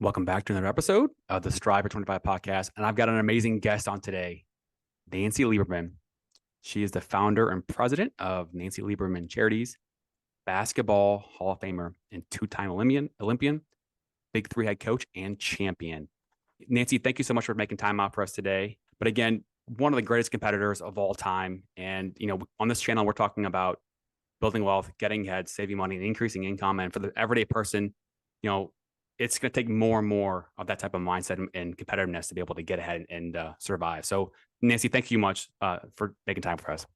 Welcome back to another episode of the Strive for 25 podcast. And I've got an amazing guest on today, Nancy Lieberman. She is the founder and president of Nancy Lieberman Charities, basketball Hall of Famer, and two-time Olympian, Big Three head coach, and champion. Nancy, thank you so much for making time out for us today. But again, one of the greatest competitors of all time. And, on this channel, we're talking about building wealth, getting ahead, saving money, and increasing income. And for the everyday person, you know, it's going to take more and more of that type of mindset and competitiveness to be able to get ahead and survive. So, Nancy, thank you much for making time for us.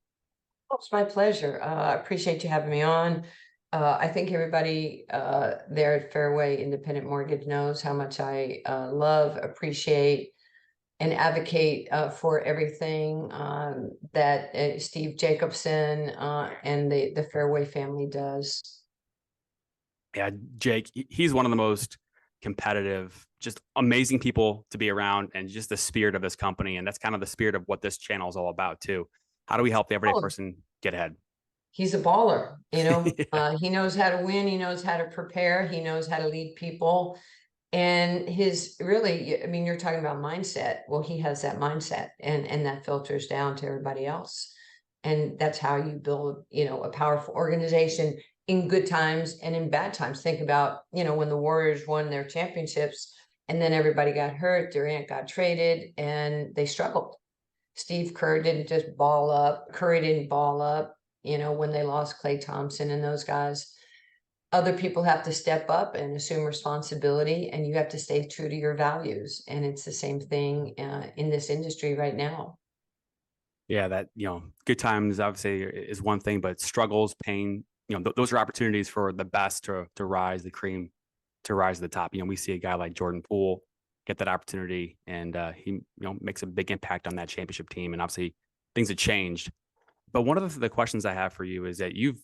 Oh, it's my pleasure. I appreciate you having me on. I think everybody there at Fairway Independent Mortgage knows how much I love, appreciate, and advocate for everything that Steve Jacobson and the Fairway family does. Yeah, Jake, he's one of the most competitive, just amazing people to be around, and just the spirit of this company. And that's kind of the spirit of what this channel is all about, too. How do we help the everyday Oh, person get ahead? he's a baller, Yeah. he knows how to win, he knows how to prepare, he knows how to lead people. And his really, I mean, you're talking about mindset. Well, he has that mindset and that filters down to everybody else. And that's how you build, a powerful organization in good times and in bad times. Think about, when the Warriors won their championships and then everybody got hurt, Durant got traded and they struggled. Steve Kerr didn't just ball up. Curry didn't ball up, when they lost Klay Thompson and those guys. Other people have to step up and assume responsibility, and you have to stay true to your values. And it's the same thing in this industry right now. Yeah, that, good times obviously is one thing, but struggles, pain, those are opportunities for the best to rise the cream, to rise to the top. We see a guy like Jordan Poole get that opportunity, and he, makes a big impact on that championship team. And obviously things have changed. But one of the questions I have for you is that you've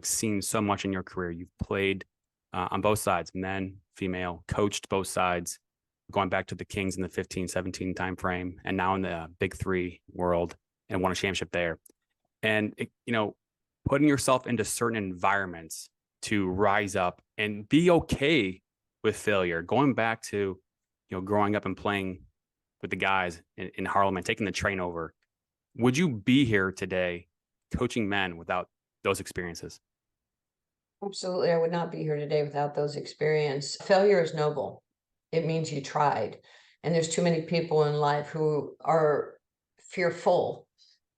seen so much in your career. You've played on both sides, men, female, coached both sides, going back to the Kings in the 15-17 timeframe, and now in the Big Three world, and won a championship there. And putting yourself into certain environments to rise up and be okay with failure. Going back to growing up and playing with the guys in Harlem and taking the train over. Would you be here today coaching men without those experiences? Absolutely. I would not be here today without those experiences. Failure is noble. It means you tried. And there's too many people in life who are fearful.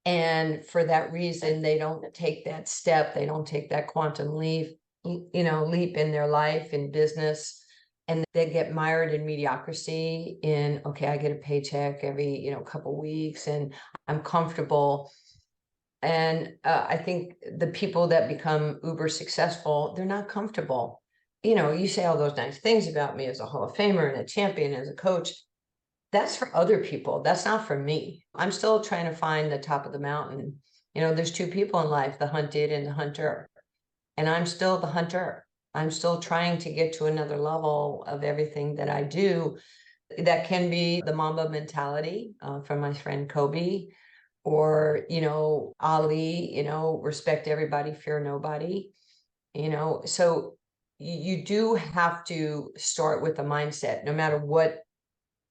And for that reason, they don't take that step. They don't take that quantum leap in their life, in business. And they get mired in mediocrity in, okay, I get a paycheck every, couple weeks and I'm comfortable. And I think the people that become uber successful, they're not comfortable. You say all those nice things about me as a Hall of Famer and a champion, as a coach. That's for other people. That's not for me. I'm still trying to find the top of the mountain. There's two people in life, the hunted and the hunter. And I'm still the hunter. I'm still trying to get to another level of everything that I do. That can be the Mamba mentality from my friend Kobe, or Ali, respect everybody, fear nobody. So you do have to start with a mindset, no matter what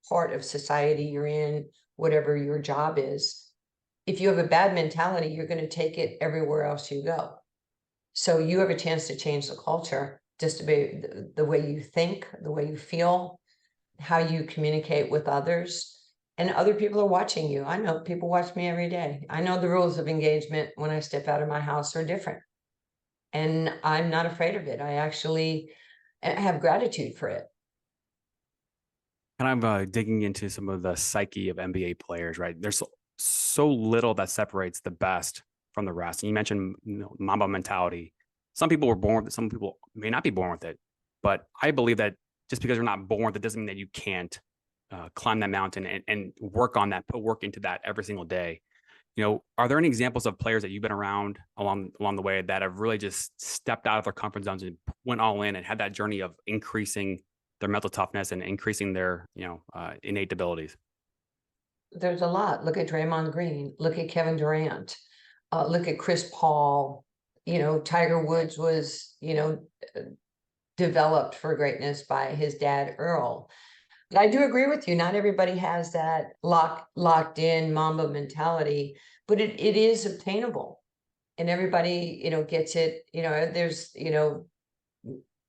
part of society you're in, whatever your job is. If you have a bad mentality, you're going to take it everywhere else you go. So you have a chance to change the culture, just to be the way you think, the way you feel, how you communicate with others. And other people are watching you. I know people watch me every day. I know the rules of engagement when I step out of my house are different. And I'm not afraid of it. I actually have gratitude for it. Kind of digging into some of the psyche of NBA players, right? There's so little that separates the best from the rest. And you mentioned Mamba mentality. Some people were born with it, some people may not be born with it. But I believe that just because you're not born with it doesn't mean that you can't climb that mountain and work on that, put work into that every single day. Are there any examples of players that you've been around along the way that have really just stepped out of their comfort zones and went all in and had that journey of increasing their mental toughness and increasing their, innate abilities? There's a lot. Look at Draymond Green. Look at Kevin Durant. Look at Chris Paul. Tiger Woods was, developed for greatness by his dad, Earl. But I do agree with you. Not everybody has that locked in Mamba mentality, but it is obtainable. And everybody, gets it. There's,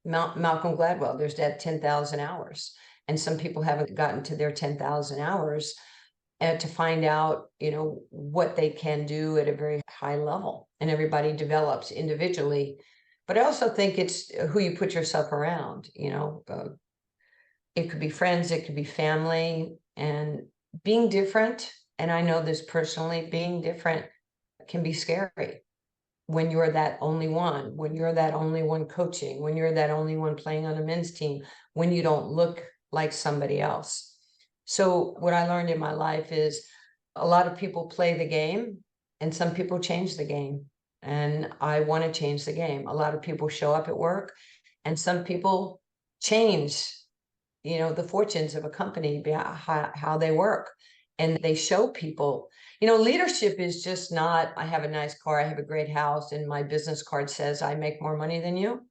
Malcolm Gladwell, there's that 10,000 hours. And some people haven't gotten to their 10,000 hours to find out, what they can do at a very high level. And everybody develops individually. But I also think it's who you put yourself around, it could be friends, it could be family, and being different. And I know this personally, being different can be scary when you're that only one, when you're that only one coaching, when you're that only one playing on a men's team, when you don't look like somebody else. So what I learned in my life is a lot of people play the game and some people change the game. And I want to change the game. A lot of people show up at work and some people change, the fortunes of a company, how they work. And they show people, leadership is just not, I have a nice car, I have a great house, and my business card says I make more money than you.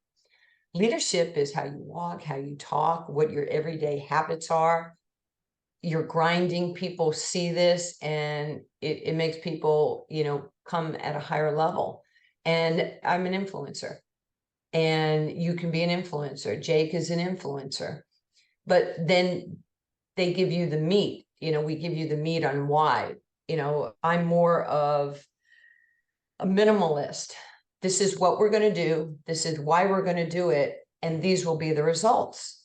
Leadership is how you walk, how you talk, what your everyday habits are. You're grinding, people see this, and it makes people, come at a higher level. And I'm an influencer, and you can be an influencer. Jake is an influencer. But then they give you the meat, we give you the meat on why. I'm more of a minimalist. This is what we're going to do. This is why we're going to do it. And these will be the results.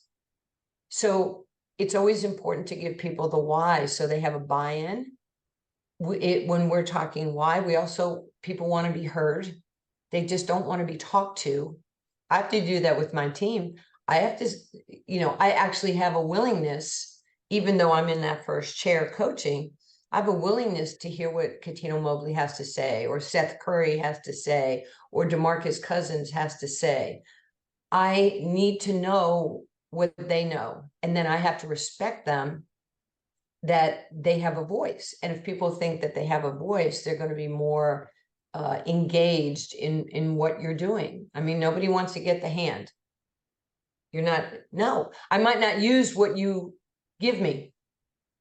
So it's always important to give people the why so they have a buy-in. When we're talking why, people want to be heard. They just don't want to be talked to. I have to do that with my team. I have to, I actually have a willingness, even though I'm in that first chair coaching, I have a willingness to hear what Katino Mobley has to say, or Seth Curry has to say, or DeMarcus Cousins has to say. I need to know what they know. And then I have to respect them, that they have a voice. And if people think that they have a voice, they're going to be more engaged in what you're doing. I mean, nobody wants to get the hand. No, I might not use what you give me,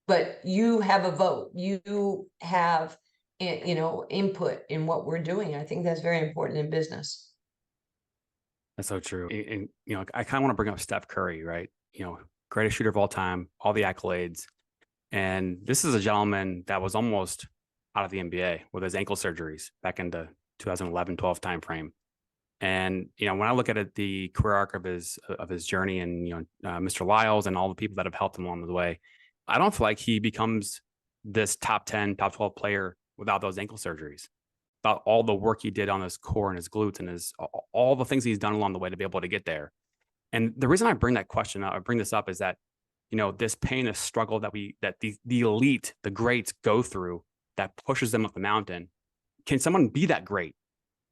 but you have a vote. You have, input in what we're doing. I think that's very important in business. That's so true. And, I kind of want to bring up Steph Curry, right? Greatest shooter of all time, all the accolades. And this is a gentleman that was almost out of the NBA with his ankle surgeries back in the 2011-12 timeframe. And, when I look at it, the career arc of his journey and, Mr. Lyles and all the people that have helped him along the way, I don't feel like he becomes this top 10, top 12 player without those ankle surgeries, about all the work he did on his core and his glutes and all the things he's done along the way to be able to get there. And the reason I bring that question up, I bring this up, is that, this pain, this struggle that the elite, the greats go through that pushes them up the mountain. Can someone be that great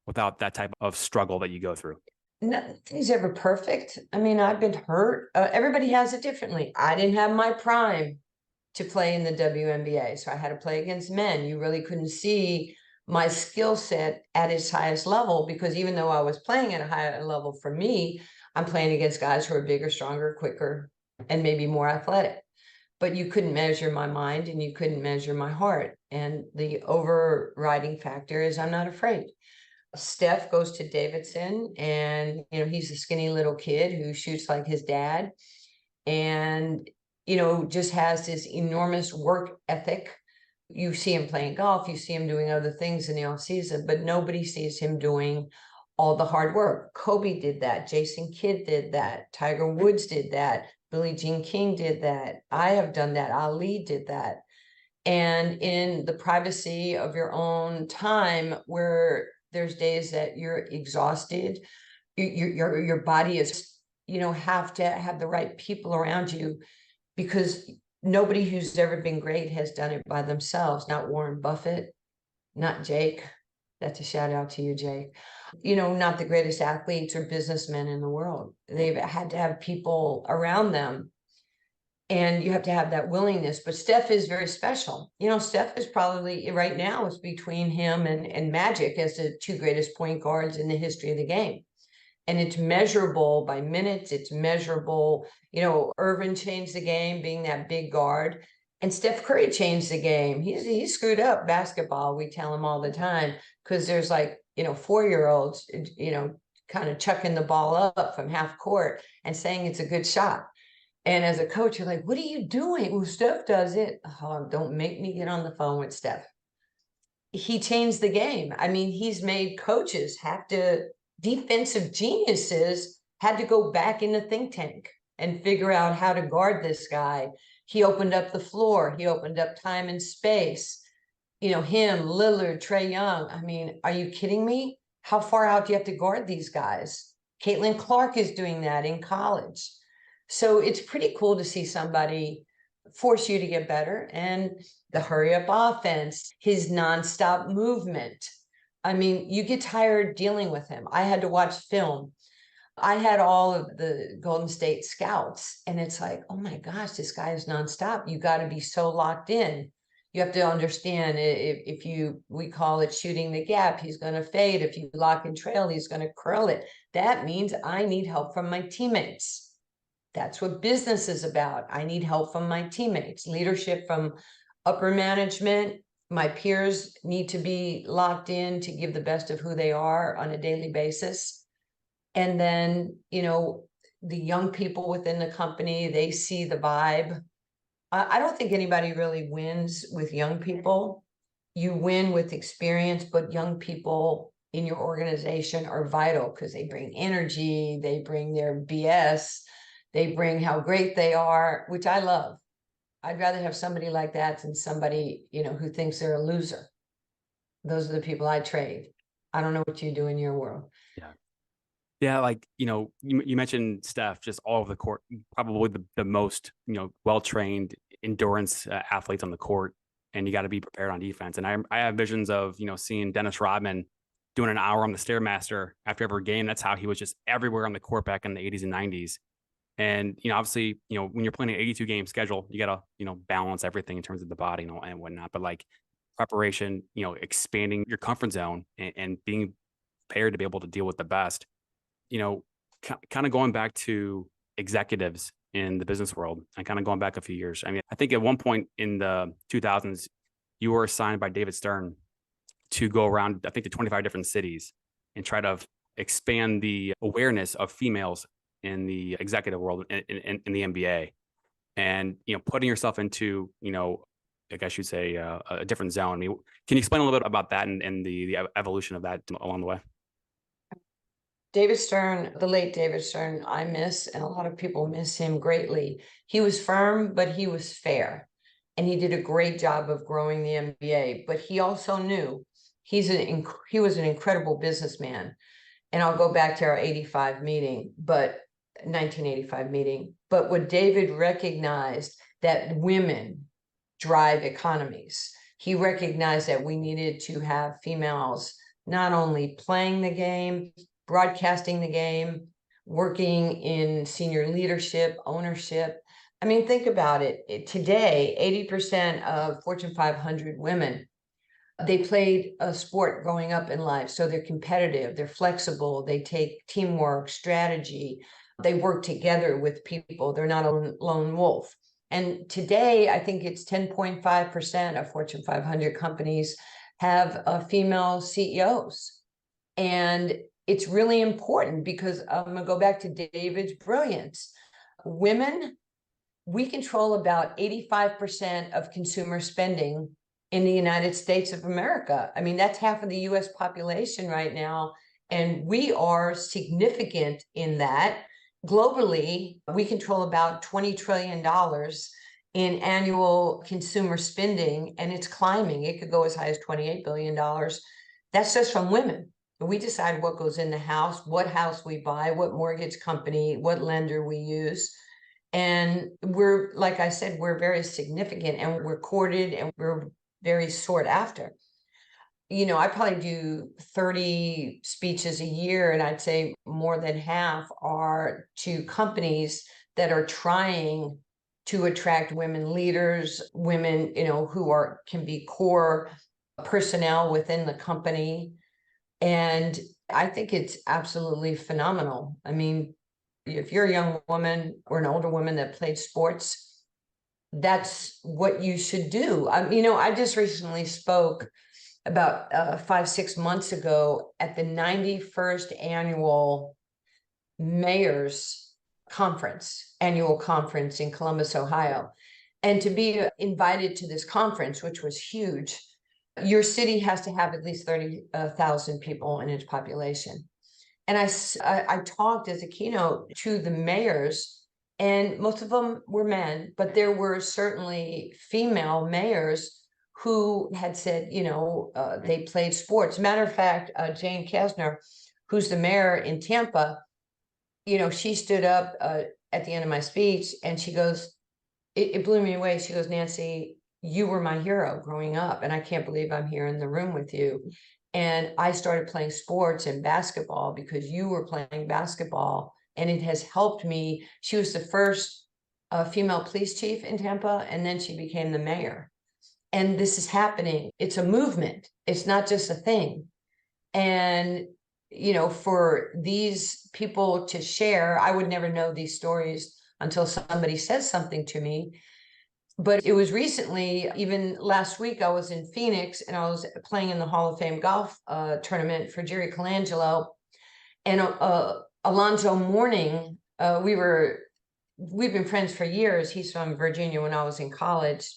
without that type of struggle that you go through? Nothing's ever perfect. I mean, I've been hurt. Everybody has it differently. I didn't have my prime to play in the WNBA, so I had to play against men. You really couldn't see my skill set at its highest level, because even though I was playing at a higher level, for me, I'm playing against guys who are bigger, stronger, quicker, and maybe more athletic. But you couldn't measure my mind and you couldn't measure my heart. And the overriding factor is I'm not afraid. Steph goes to Davidson, and he's a skinny little kid who shoots like his dad, and just has this enormous work ethic. You see him playing golf, you see him doing other things in the off season, but nobody sees him doing all the hard work. Kobe did that, Jason Kidd did that, Tiger Woods did that, Billie Jean King did that, I have done that, Ali did that. And in the privacy of your own time, where there's days that you're exhausted, your body is, have to have the right people around you, because nobody who's ever been great has done it by themselves. Not Warren Buffett, not Jake. That's a shout out to you, Jake. Not the greatest athletes or businessmen in the world. They've had to have people around them. And you have to have that willingness. But Steph is very special. Steph is probably, right now, it's between him and Magic as the two greatest point guards in the history of the game. And it's measurable by minutes, it's measurable. Irvin changed the game being that big guard, and Steph Curry changed the game. He screwed up basketball, we tell him all the time, because there's like, 4-year-olds, kind of chucking the ball up from half court and saying it's a good shot. And as a coach, you're like, what are you doing? Well, Steph does it. Oh, don't make me get on the phone with Steph. He changed the game. I mean, he's made coaches have to, defensive geniuses had to go back in the think tank and figure out how to guard this guy. He opened up the floor. He opened up time and space. Him, Lillard, Trae Young. I mean, are you kidding me? How far out do you have to guard these guys? Caitlin Clark is doing that in college. So it's pretty cool to see somebody force you to get better. And the hurry up offense, his nonstop movement. I mean, you get tired dealing with him. I had to watch film. I had all of the Golden State scouts, and it's like, oh my gosh, this guy is nonstop. You got to be so locked in. You have to understand we call it shooting the gap, he's going to fade. If you lock and trail, he's going to curl it. That means I need help from my teammates. That's what business is about. I need help from my teammates, leadership from upper management. My peers need to be locked in to give the best of who they are on a daily basis. And then, the young people within the company, they see the vibe. I don't think anybody really wins with young people. You win with experience, but young people in your organization are vital because they bring energy, they bring their BS, they bring how great they are, which I love. I'd rather have somebody like that than somebody, who thinks they're a loser. Those are the people I trade. I don't know what you do in your world. Yeah. Yeah, like, you mentioned Steph, just all over the court, probably the most, well-trained endurance athletes on the court, and you got to be prepared on defense. And I have visions of, seeing Dennis Rodman doing an hour on the Stairmaster after every game. That's how he was just everywhere on the court back in the 80s and 90s. And, obviously, when you're playing an 82 game schedule, you got to, balance everything in terms of the body and whatnot. But like preparation, expanding your comfort zone and being prepared to be able to deal with the best. Kind of going back to executives in the business world and kind of going back a few years. I mean, I think at one point in the 2000s, you were assigned by David Stern to go around, I think, to 25 different cities and try to expand the awareness of females in the executive world in the NBA. And, putting yourself into, I guess you'd say a different zone. I mean, can you explain a little bit about that and the evolution of that along the way? David Stern, the late David Stern, I miss, and a lot of people miss him greatly. He was firm, but he was fair. And he did a great job of growing the NBA. But he also knew he was an incredible businessman. And I'll go back to our 1985 meeting. But what David recognized, that women drive economies. He recognized that we needed to have females not only playing the game, broadcasting the game, working in senior leadership, ownership. I mean, think about it. Today, 80% of Fortune 500 women, they played a sport growing up in life. So they're competitive, they're flexible, they take teamwork, strategy, they work together with people. They're not a lone wolf. And today, I think it's 10.5% of Fortune 500 companies have female CEOs. And it's really important because I'm going to go back to David's brilliance. Women, we control about 85% of consumer spending in the United States of America. I mean, that's half of the US population right now. And we are significant in that. Globally, we control about $20 trillion in annual consumer spending, and it's climbing. It could go as high as $28 billion. That's just from women. We decide what goes in the house, what house we buy, what mortgage company, what lender we use. And we're, like I said, we're very significant, and we're courted, and we're very sought after. I probably do 30 speeches a year, and I'd say more than half are to companies that are trying to attract women leaders, women, who can be core personnel within the company. And I think it's absolutely phenomenal. I mean, if you're a young woman or an older woman that played sports, that's what you should do. I just recently spoke about 5, 6 months ago at the 91st annual mayor's annual conference in Columbus, Ohio. And to be invited to this conference, which was huge, your city has to have at least 30,000 people in its population. And I talked as a keynote to the mayors, and most of them were men, but there were certainly female mayors who had said, they played sports. Matter of fact, Jane Kasner, who's the mayor in Tampa, she stood up at the end of my speech and she goes, it blew me away. She goes, Nancy, you were my hero growing up, and I can't believe I'm here in the room with you. And I started playing sports and basketball because you were playing basketball, and it has helped me. She was the first female police chief in Tampa, and then she became the mayor. And this is happening. It's a movement. It's not just a thing. And for these people to share, I would never know these stories until somebody says something to me. But it was recently, even last week, I was in Phoenix and I was playing in the Hall of Fame golf tournament for Jerry Colangelo. And Alonzo Mourning, we've been friends for years. He's from Virginia when I was in college.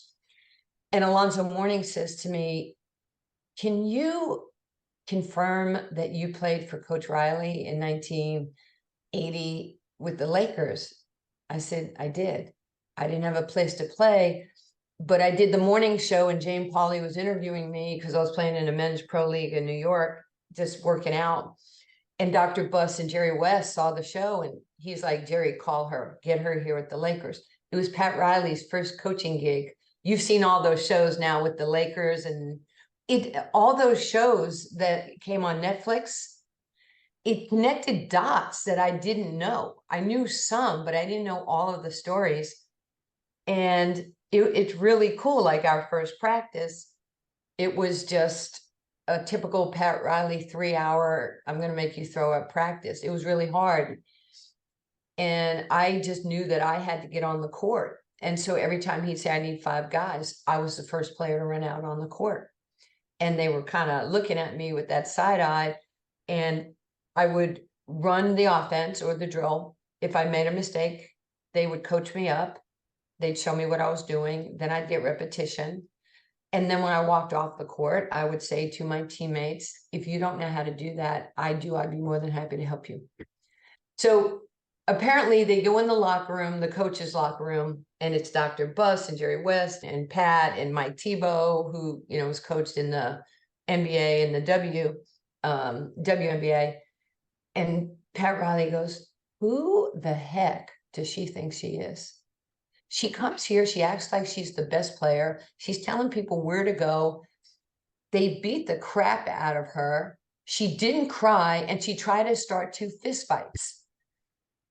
And Alonzo Mourning says to me, can you confirm that you played for Coach Riley in 1980 with the Lakers? I said, I did. I didn't have a place to play, but I did the morning show, and Jane Pauley was interviewing me because I was playing in a men's pro league in New York, just working out. And Dr. Buss and Jerry West saw the show, and he's like, Jerry, call her, get her here with the Lakers. It was Pat Riley's first coaching gig. You've seen all those shows now with the Lakers, and all those shows that came on Netflix, it connected dots that I didn't know. I knew some, but I didn't know all of the stories. And it's really cool. Like our first practice, it was just a typical Pat Riley 3-hour, I'm going to make you throw up practice. It was really hard. And I just knew that I had to get on the court. And so every time he'd say, I need 5 guys, I was the first player to run out on the court. And they were kind of looking at me with that side eye. And I would run the offense or the drill. If I made a mistake, they would coach me up. They'd show me what I was doing. Then I'd get repetition. And then when I walked off the court, I would say to my teammates, if you don't know how to do that, I'd be more than happy to help you. So apparently they go in the locker room, the coach's locker room, and it's Dr. Buss and Jerry West and Pat and Mike Tebow, who, was coached in the NBA and the WNBA. And Pat Riley goes, who the heck does she think she is? She comes here, she acts like she's the best player. She's telling people where to go. They beat the crap out of her. She didn't cry, and she tried to start 2 fistfights.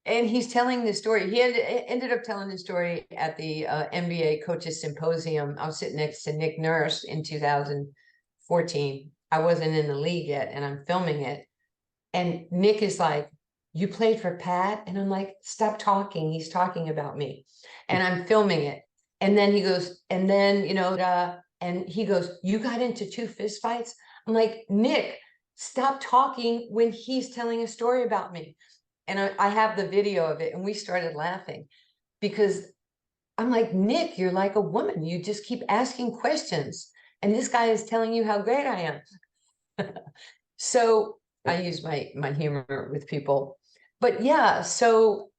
And he's telling this story. He ended up telling the story at the NBA Coaches Symposium. I was sitting next to Nick Nurse in 2014. I wasn't in the league yet, and I'm filming it. And Nick is like, you played for Pat? And I'm like, stop talking. He's talking about me. And I'm filming it. And then he goes, and then, and he goes, you got into 2 fistfights? I'm like, Nick, stop talking when he's telling a story about me. And I have the video of it, and we started laughing because I'm like, Nick, you're like a woman. You just keep asking questions. And this guy is telling you how great I am. So I use my humor with people. But yeah, so,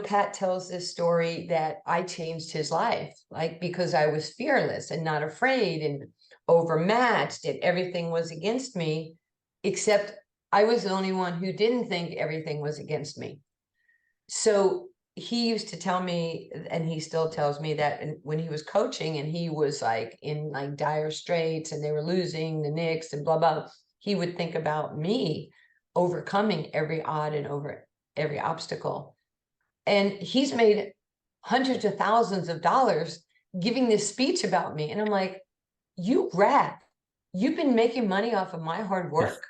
Pat tells this story that I changed his life, like because I was fearless and not afraid and overmatched, and everything was against me, except I was the only one who didn't think everything was against me. So he used to tell me, and he still tells me, that when he was coaching and he was like in like dire straits and they were losing the Knicks and blah, blah, he would think about me overcoming every odd and over every obstacle. And he's made hundreds of thousands of dollars giving this speech about me. And I'm like, you rat, you've been making money off of my hard work.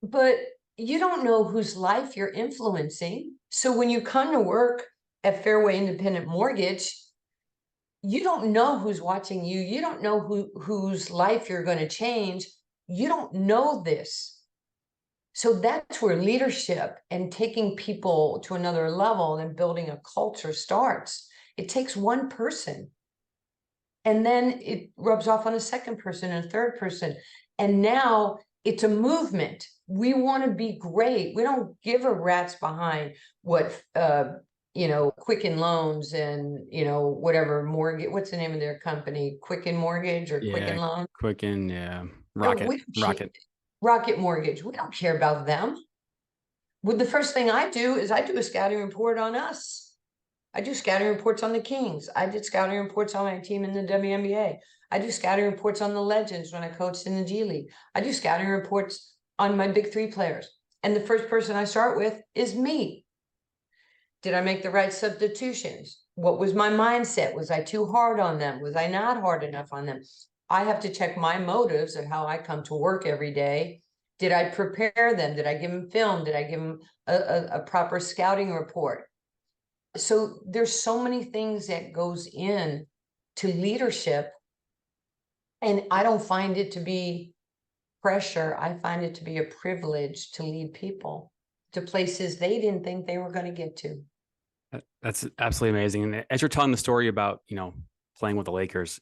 but you don't know whose life you're influencing. So when you come to work at Fairway Independent Mortgage, you don't know who's watching you. You don't know whose life you're going to change. You don't know this. So that's where leadership and taking people to another level and building a culture starts. It takes one person, and then it rubs off on a second person and a third person. And now it's a movement. We want to be great. We don't give a rat's behind what Quicken Loans and whatever mortgage. What's the name of their company? Quicken Mortgage or Yeah, Quicken Loan? Quicken, yeah, No, Rocket, we don't Rocket. Rocket Mortgage. We don't care about them. Well, the first thing I do is I do a scouting report on us. I do scouting reports on the Kings. I did scouting reports on my team in the WNBA. I do scouting reports on the Legends when I coached in the G League. I do scouting reports on my big three players. And the first person I start with is me. Did I make the right substitutions? What was my mindset? Was I too hard on them? Was I not hard enough on them? I have to check my motives of how I come to work every day. Did I prepare them? Did I give them film? Did I give them a proper scouting report? So there's so many things that goes in to leadership, and I don't find it to be pressure. I find it to be a privilege to lead people to places they didn't think they were going to get to. That's absolutely amazing. And as you're telling the story about, playing with the Lakers,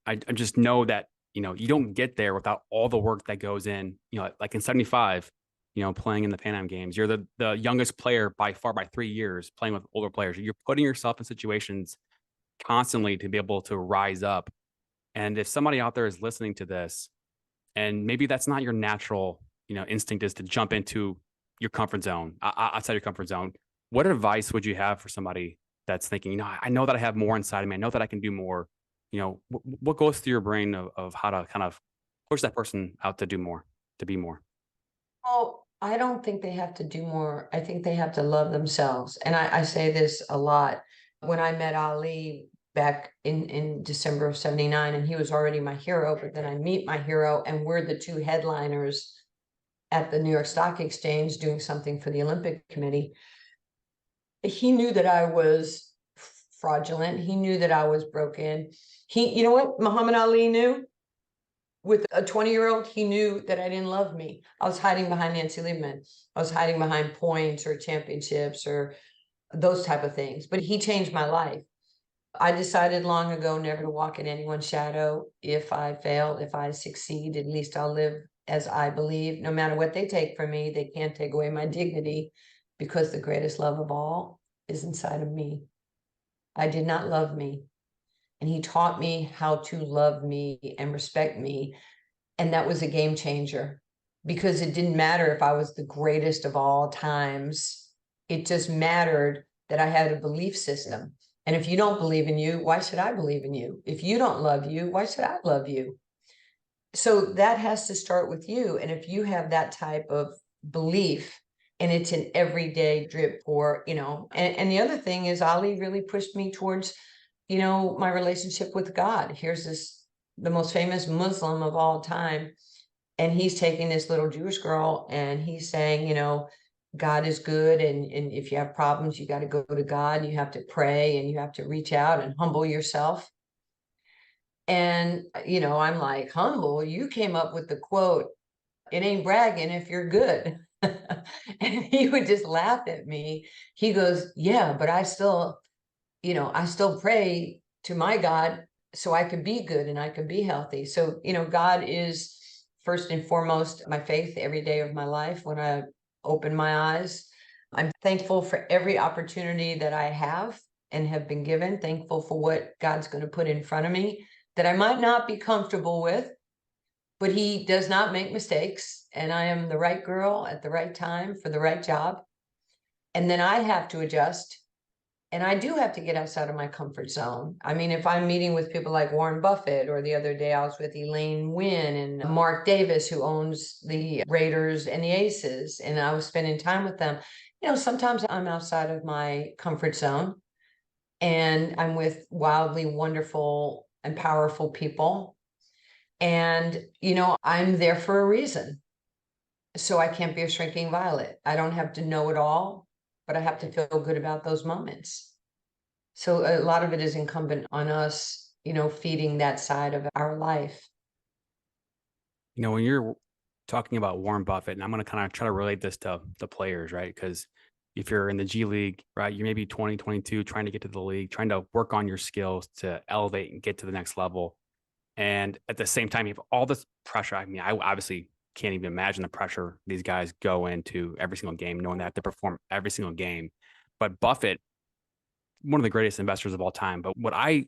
I just know that, you don't get there without all the work that goes in, like in 75, playing in the Pan Am games, you're the youngest player by far by 3 years playing with older players. You're putting yourself in situations constantly to be able to rise up. And if somebody out there is listening to this, and maybe that's not your natural, instinct is to jump into your comfort zone, outside your comfort zone. What advice would you have for somebody that's thinking, I know that I have more inside of me. I know that I can do more. What goes through your brain of how to kind of push that person out to do more, to be more? Well, I don't think they have to do more. I think they have to love themselves. And I say this a lot. When I met Ali back in December of 79, and he was already my hero, but then I meet my hero, and we're the two headliners at the New York Stock Exchange doing something for the Olympic Committee. He knew that I was fraudulent. He knew that I was broken. You know what Muhammad Ali knew? With a 20-year-old, he knew that I didn't love me. I was hiding behind Nancy Lieberman. I was hiding behind points or championships or those type of things. But he changed my life. I decided long ago never to walk in anyone's shadow. If I fail, if I succeed, at least I'll live as I believe. No matter what they take from me, they can't take away my dignity, because the greatest love of all is inside of me. I did not love me. And he taught me how to love me and respect me. And that was a game changer, because it didn't matter if I was the greatest of all times. It just mattered that I had a belief system. And if you don't believe in you, why should I believe in you? If you don't love you, why should I love you? So that has to start with you. And if you have that type of belief, and it's an everyday drip pour, and the other thing is Ali really pushed me towards, my relationship with God. Here's the most famous Muslim of all time, and he's taking this little Jewish girl and he's saying, God is good, and if you have problems, you got to go to God, you have to pray, and you have to reach out and humble yourself. And I'm like, humble? You came up with the quote, it ain't bragging if you're good. And he would just laugh at me. He goes, yeah, but I still pray to my God so I could be good and I could be healthy. So, God is first and foremost my faith every day of my life. When I open my eyes, I'm thankful for every opportunity that I have and have been given, thankful for what God's going to put in front of me that I might not be comfortable with, but he does not make mistakes. And I am the right girl at the right time for the right job. And then I have to adjust, and I do have to get outside of my comfort zone. I mean, if I'm meeting with people like Warren Buffett, or the other day I was with Elaine Wynn and Mark Davis, who owns the Raiders and the Aces, and I was spending time with them, sometimes I'm outside of my comfort zone, and I'm with wildly wonderful and powerful people. And, I'm there for a reason. So I can't be a shrinking violet. I don't have to know it all, but I have to feel good about those moments. So a lot of it is incumbent on us, feeding that side of our life. When you're talking about Warren Buffett, and I'm going to kind of try to relate this to the players, right? Because if you're in the G League, right, you're maybe 20, 22, trying to get to the league, trying to work on your skills to elevate and get to the next level. And at the same time, you have all this pressure. I mean, I obviously can't even imagine the pressure these guys go into every single game, knowing they have to perform every single game. But Buffett, one of the greatest investors of all time. But what I,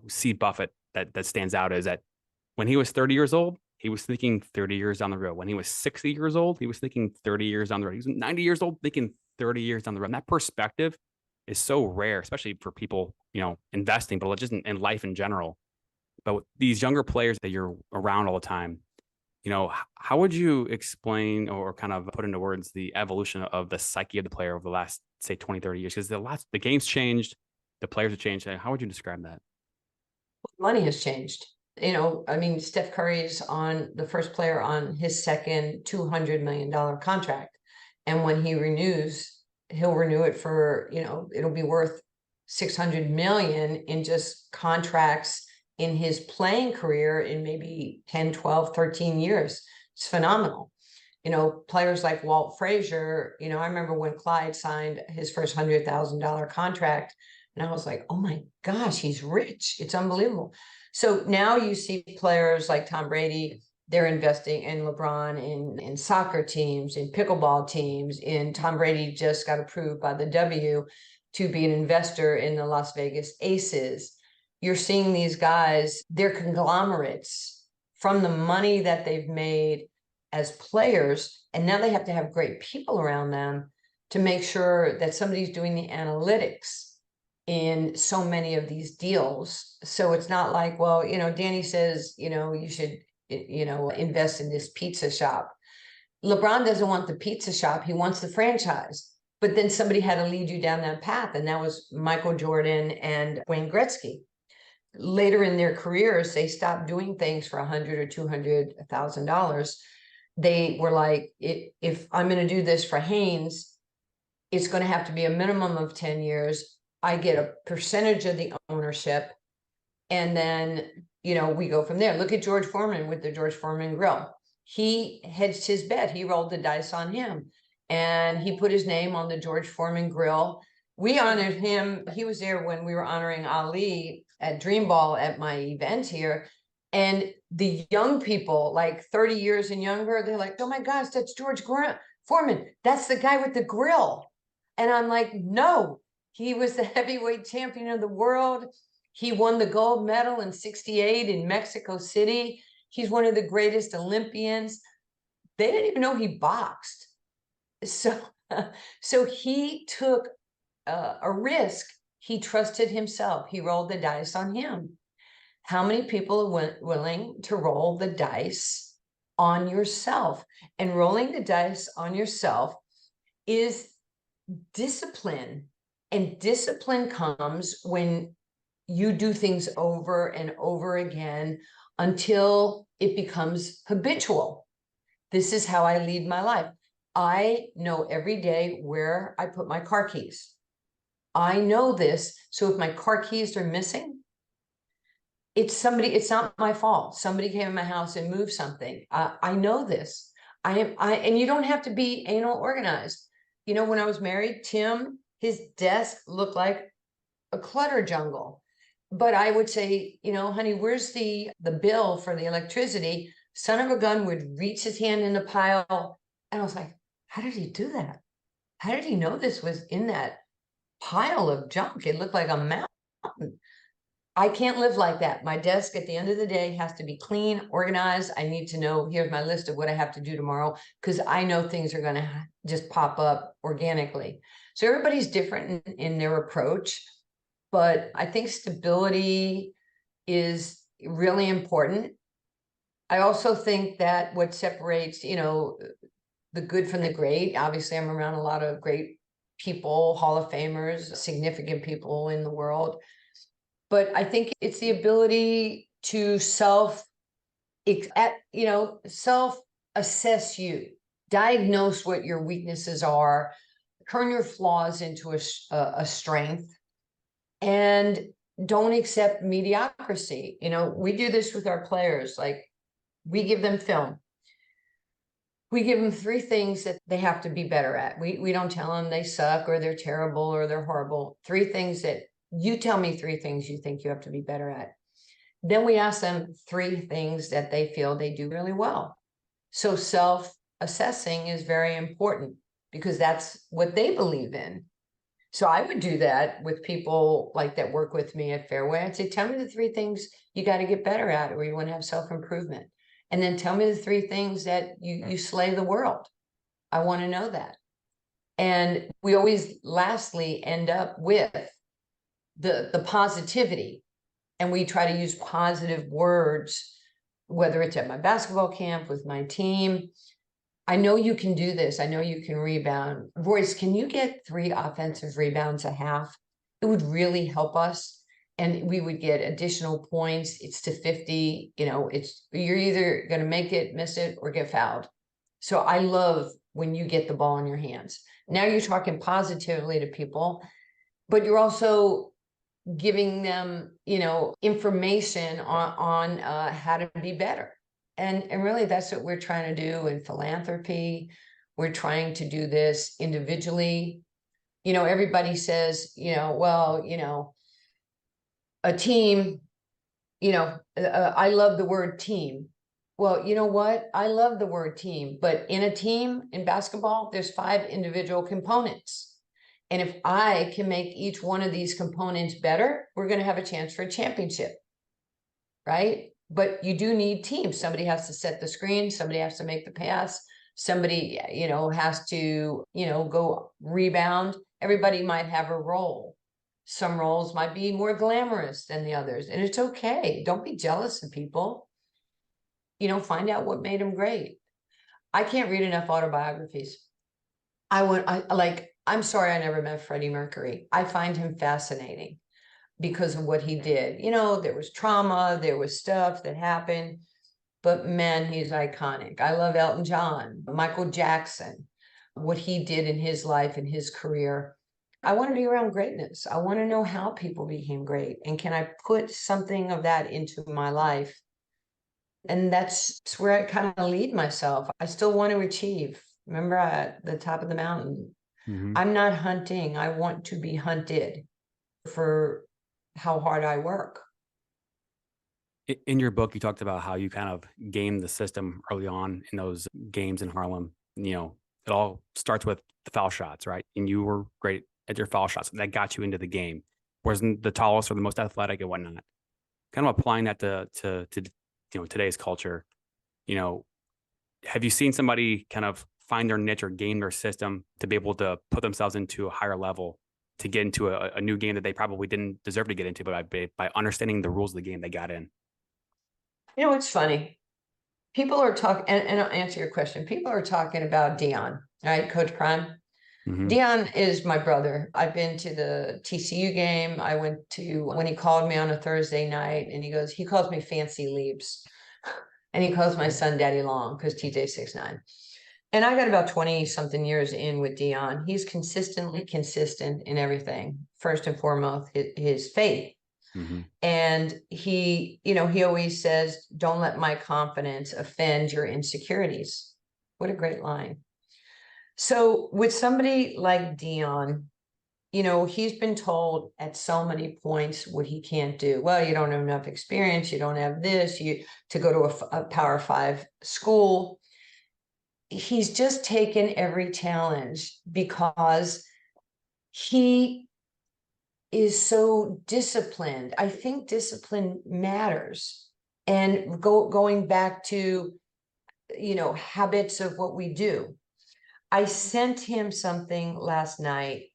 see Buffett that stands out is that when he was 30 years old, he was thinking 30 years down the road. When he was 60 years old, he was thinking 30 years down the road. He was 90 years old, thinking 30 years down the road. And that perspective is so rare, especially for people, investing, but just in life in general. But with these younger players that you're around all the time, how would you explain or kind of put into words the evolution of the psyche of the player over the last, say, 20, 30 years? Because the game's changed, the players have changed. How would you describe that? Money has changed. I mean, Steph Curry's on the first player on his second $200 million contract. And when he renews, he'll renew it for, it'll be worth 600 million in just contracts in his playing career in maybe 10, 12, 13 years. It's phenomenal. Players like Walt Frazier, I remember when Clyde signed his first $100,000 contract, and I was like, oh my gosh, he's rich. It's unbelievable. So now you see players like Tom Brady, they're investing in LeBron, in soccer teams, in pickleball teams. In Tom Brady just got approved by the W to be an investor in the Las Vegas Aces. You're seeing these guys, they're conglomerates from the money that they've made as players, and now they have to have great people around them to make sure that somebody's doing the analytics in so many of these deals. So it's not like, well, Danny says, you should, invest in this pizza shop. LeBron doesn't want the pizza shop, he wants the franchise. But then somebody had to lead you down that path, and that was Michael Jordan and Wayne Gretzky. Later in their careers, they stopped doing things for $100,000 or $200,000. They were like, if I'm going to do this for Haynes, it's going to have to be a minimum of 10 years. I get a percentage of the ownership. And then, we go from there. Look at George Foreman with the George Foreman grill. He hedged his bet. He rolled the dice on him. And he put his name on the George Foreman grill. We honored him. He was there when we were honoring Ali at Dreamball at my event here. And the young people, like 30 years and younger, they're like, oh my gosh, that's George Foreman. That's the guy with the grill. And I'm like, no, he was the heavyweight champion of the world. He won the gold medal in '68 in Mexico City. He's one of the greatest Olympians. They didn't even know he boxed. So, so he took a risk. He trusted himself. He rolled the dice on him. How many people are willing to roll the dice on yourself? And rolling the dice on yourself is discipline. And discipline comes when you do things over and over again until it becomes habitual. This is how I lead my life. I know every day where I put my car keys. I know this. So if my car keys are missing, it's not my fault. Somebody came in my house and moved something. I know this. And you don't have to be anal organized. When I was married, Tim, his desk looked like a clutter jungle. But I would say, honey, where's the bill for the electricity? Son of a gun would reach his hand in the pile. And I was like, how did he do that? How did he know this was in that pile of junk? It looked like a mountain. I can't live like that. My desk at the end of the day has to be clean, organized. I need to know, here's my list of what I have to do tomorrow, because I know things are going to just pop up organically. So everybody's different in their approach. But I think stability is really important. I also think that what separates, the good from the great, obviously I'm around a lot of great people, Hall of Famers, significant people in the world. But I think it's the ability to self assess you. diagnose what your weaknesses are, turn your flaws into a strength, and don't accept mediocrity. You know, we do this with our players. Like, we give them film. We give them 3 things that they have to be better at. We don't tell them they suck or they're terrible or they're horrible. 3 things that you tell me 3 things you think you have to be better at. Then we ask them 3 things that they feel they do really well. So self-assessing is very important because that's what they believe in. So I would do that with people like that work with me at Fairway. I'd say, tell me the 3 things you got to get better at, or you want to have self-improvement. And then tell me the 3 things that you slay the world. I want to know that. And we always lastly end up with the positivity. And we try to use positive words, whether it's at my basketball camp with my team. I know you can do this. I know you can rebound. Royce, can you get 3 offensive rebounds a half? It would really help us. And we would get additional points. It's to 50. You know, you're either going to make it, miss it, or get fouled. So I love when you get the ball in your hands. Now you're talking positively to people, but you're also giving them, you know, information on how to be better. And really that's what we're trying to do in philanthropy. We're trying to do this individually. You know, everybody says, you know, well, you know, a team, you know, I love the word team. Well, you know what? I love the word team, but in a team in basketball, there's 5 individual components. And if I can make each one of these components better, we're going to have a chance for a championship, right? But you do need teams. Somebody has to set the screen. Somebody has to make the pass. Somebody, you know, has to, you know, go rebound. Everybody might have a role. Some roles might be more glamorous than the others, and it's okay. Don't be jealous of people. You know, find out what made them great. I can't read enough autobiographies. I'm sorry I never met Freddie Mercury. I find him fascinating because of what he did. You know, there was trauma, there was stuff that happened, but man, he's iconic. I love Elton John, Michael Jackson, what he did in his life and his career. I want to be around greatness. I want to know how people became great. And can I put something of that into my life? And that's where I kind of lead myself. I still want to achieve. Remember at the top of the mountain, Hmm. I'm not hunting. I want to be hunted for how hard I work. In your book, you talked about how you kind of gamed the system early on in those games in Harlem. You know, it all starts with the foul shots, right? And you were great at your foul shots. That got you into the game. Wasn't the tallest or the most athletic and whatnot. Kind of applying that to you know, today's culture. You know, have you seen somebody kind of find their niche or game their system to be able to put themselves into a higher level to get into a new game that they probably didn't deserve to get into, but by understanding the rules of the game they got in? You know, it's funny. People are talking, and I'll answer your question. People are talking about Dion, right? Coach Prime. Hmm. Dion is my brother. I've been to the TCU game. I went to when he called me on a Thursday night, and he calls me Fancy Leaps. And he calls my son Daddy Long because TJ 6'9". And I got about 20 something years in with Dion. He's consistently consistent in everything. First and foremost, his faith. Hmm. And he, you know, he always says, don't let my confidence offend your insecurities. What a great line. So with somebody like Dion, you know, he's been told at so many points what he can't do. Well, you don't have enough experience. You don't have this, you to go to a Power 5 school. He's just taken every challenge because he is so disciplined. I think discipline matters. And going back to, you know, habits of what we do. I sent him something last night.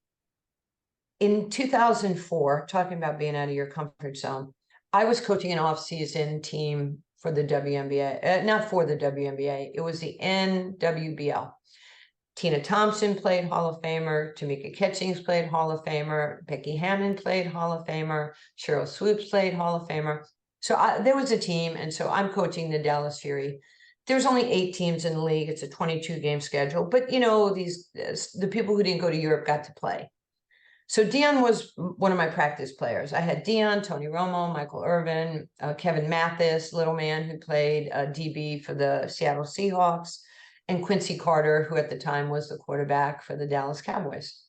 In 2004, talking about being out of your comfort zone, I was coaching an off-season team for the WNBA, not for the WNBA, it was the NWBL. Tina Thompson played Hall of Famer, Tamika Catchings played Hall of Famer, Becky Hammon played Hall of Famer, Cheryl Swoops played Hall of Famer. So there was a team, and so I'm coaching the Dallas Fury. there's only 8 teams in the league. It's a 22 game schedule, but the people who didn't go to Europe got to play. So Dion was one of my practice players. I had Dion, Tony Romo, Michael Irvin, Kevin Mathis, little man who played DB for the Seattle Seahawks, and Quincy Carter, who at the time was the quarterback for the Dallas Cowboys,